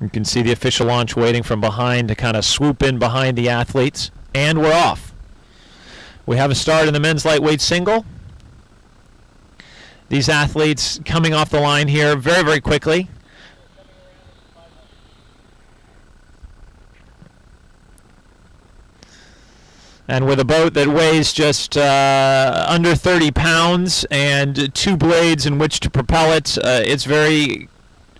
You can see the official launch waiting from behind to kind of swoop in behind the athletes. And we're off. We have a start in the men's lightweight single. These athletes coming off the line here very, very quickly. And with a boat that weighs just under 30 pounds and 2 blades in which to propel it, it's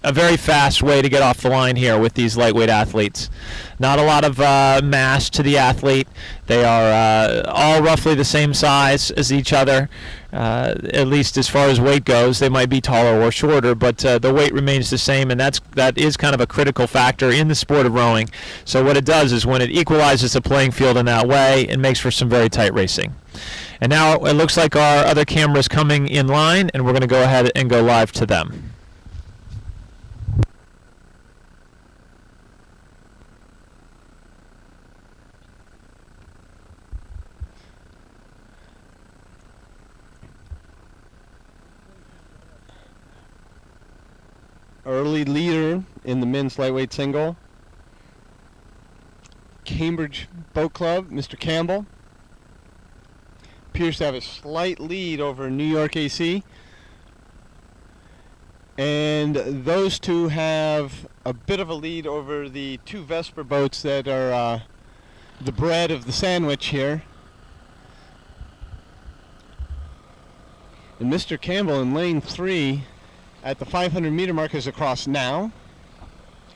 a very fast way to get off the line here with these lightweight athletes. Not a lot of mass to the athlete. They are all roughly the same size as each other, at least as far as weight goes. They might be taller or shorter, but the weight remains the same, and that is kind of a critical factor in the sport of rowing. So what it does is when it equalizes the playing field in that way, it makes for some very tight racing. And now it looks like our other camera's coming in line, and we're going to go ahead and go live to them. Early leader in the men's lightweight single, Cambridge Boat Club, Mr. Campbell, appears to have a slight lead over New York AC, and those two have a bit of a lead over the 2 Vesper boats that are the bread of the sandwich here. And Mr. Campbell in lane 3 at the 500 meter mark is across now.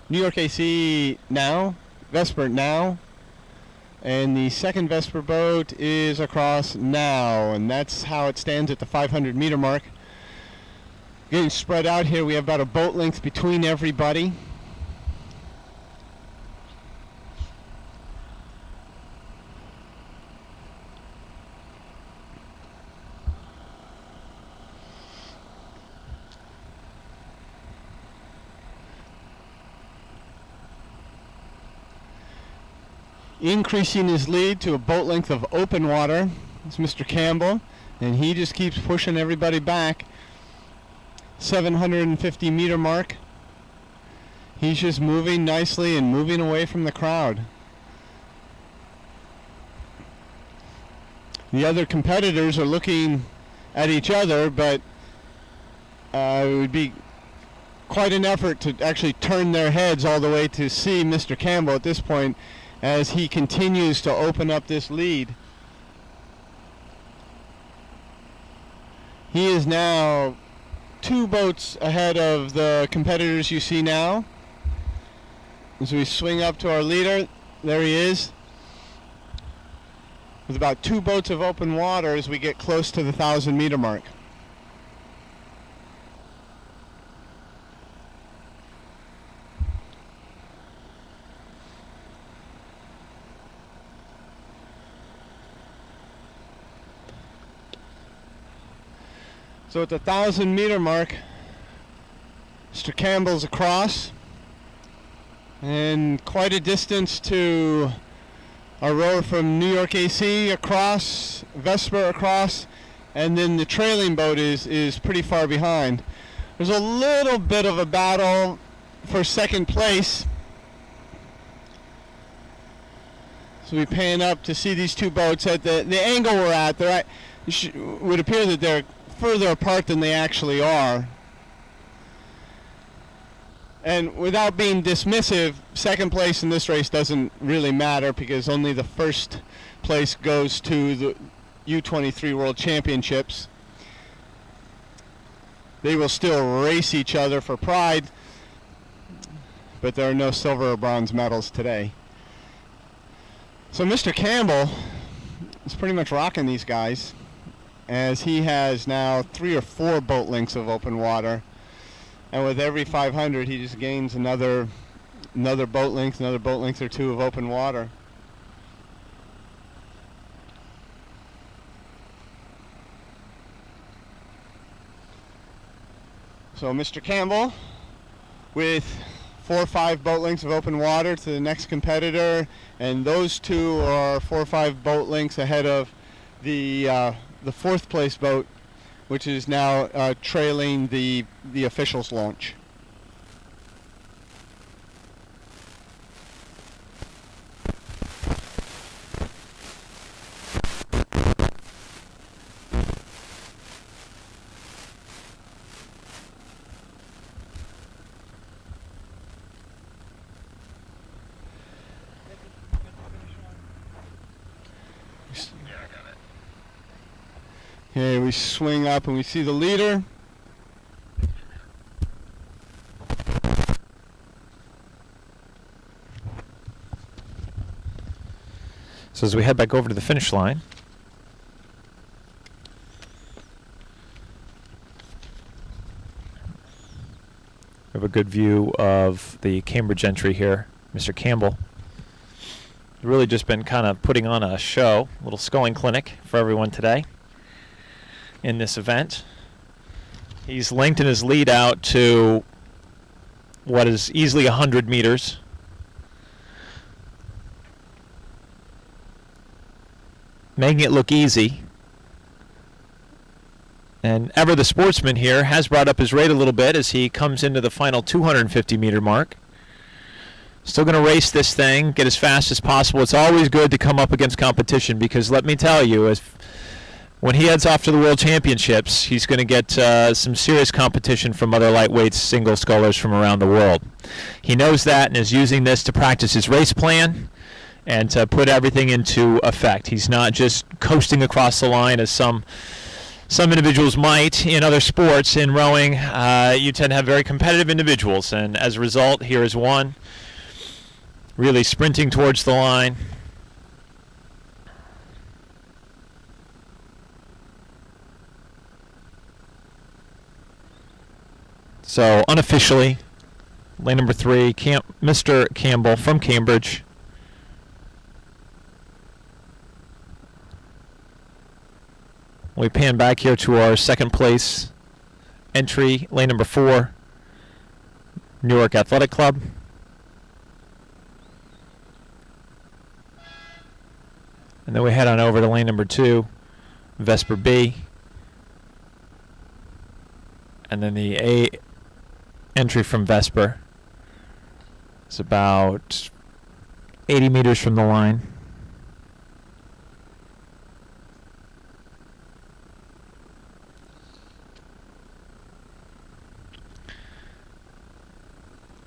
New York AC now, Vesper now, and the second Vesper boat is across now, and that's how it stands at the 500 meter mark. Getting spread out here, we have about a boat length between everybody. Increasing his lead to a boat length of open water is Mr. Campbell, and he just keeps pushing everybody back. 750 meter mark. He's just moving nicely and moving away from the crowd. The other competitors are looking at each other, but it would be quite an effort to actually turn their heads all the way to see Mr. Campbell at this point, as he continues to open up this lead. He is now 2 boats ahead of the competitors you see now. As we swing up to our leader, there he is, with about 2 boats of open water as we get close to the 1,000 meter mark. So at the 1,000 meter mark, Mr. Campbell's across, and quite a distance to our rower from New York AC across, Vesper across, and then the trailing boat is pretty far behind. There's a little bit of a battle for second place. So we pan up to see these 2 boats at the angle we're at. It would appear that they're further apart than they actually are. And without being dismissive, second place in this race doesn't really matter, because only the first place goes to the U23 World Championships. They will still race each other for pride, but there are no silver or bronze medals today. So Mr. Campbell is pretty much rocking these guys, as he has now 3 or 4 boat lengths of open water, and with every 500 he just gains another boat length or 2 of open water. So Mr. Campbell with 4 or 5 boat lengths of open water to the next competitor, and those 2 are 4 or 5 boat lengths ahead of the 4th place boat, which is now trailing the officials launch. Here we swing up and we see the leader. So as we head back over to the finish line, we have a good view of the Cambridge entry here, Mr. Campbell. Really just been kind of putting on a show, a little sculling clinic for everyone today in this event. He's lengthened his lead out to what is easily 100 meters. Making it look easy. And Ever the Sportsman here has brought up his rate a little bit as he comes into the final 250 meter mark. Still going to race this thing, get as fast as possible. It's always good to come up against competition because let me tell you, when he heads off to the World Championships, he's going to get some serious competition from other lightweights, single scullers from around the world. He knows that and is using this to practice his race plan and to put everything into effect. He's not just coasting across the line as some individuals might in other sports. In rowing, you tend to have very competitive individuals, and as a result, here is one really sprinting towards the line. So unofficially, lane number 3, Mr. Campbell from Cambridge. We pan back here to our second place entry, lane number 4, Newark Athletic Club. And then we head on over to lane number 2, Vesper B. And then the A entry from Vesper is about 80 meters from the line.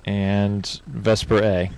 And Vesper A.